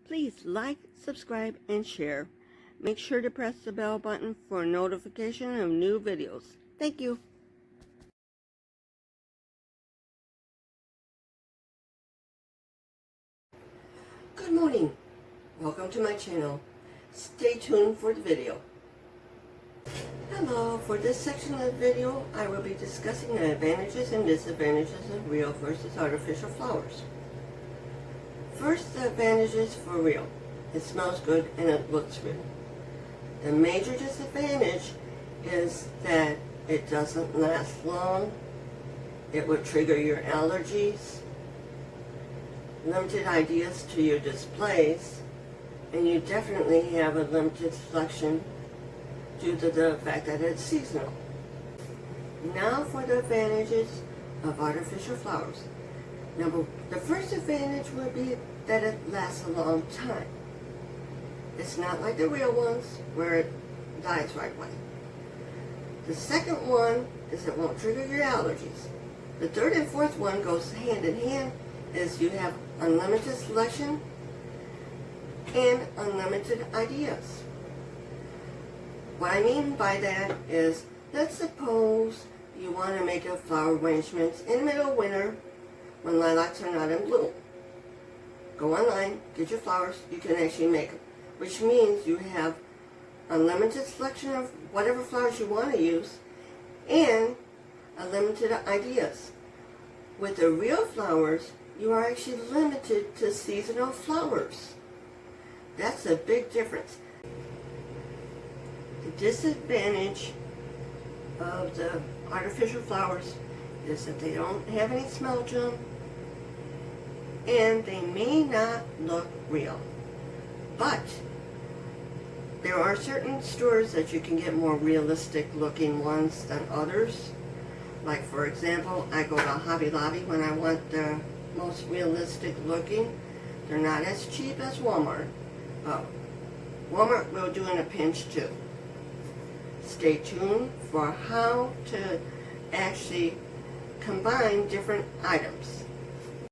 Please like, subscribe, and share. Make sure to press the bell button for notification of new videos. Thank you. Good morning. Welcome to my channel. Stay tuned for the video. Hello, for this section of the video, I will be discussing the advantages and disadvantages of real versus artificial flowers. First, the advantages for real. It smells good and it looks real. The major disadvantage is that it doesn't last long. It would trigger your allergies, limited ideas to your displays, and you definitely have a limited selection due to the fact that it's seasonal. Now for the advantages of artificial flowers. The first advantage would be that it lasts a long time. It's not like the real ones where it dies right away. The second one is it won't trigger your allergies. The third and fourth one goes hand in hand, is you have unlimited selection and unlimited ideas. What I mean by that is, let's suppose you want to make a flower arrangement in the middle of winter when lilacs are not in bloom. Go online, get your flowers, you can actually make them, which means you have unlimited selection of whatever flowers you want to use and unlimited ideas. With the real flowers, you are actually limited to seasonal flowers. That's a big difference. The disadvantage of the artificial flowers is that they don't have any smell to them and they may not look real. But there are certain stores that you can get more realistic looking ones than others. Like, for example, I go to Hobby Lobby when I want the most realistic looking. They're not as cheap as Walmart, but Walmart will do in a pinch too. Stay tuned for how to actually combine different items.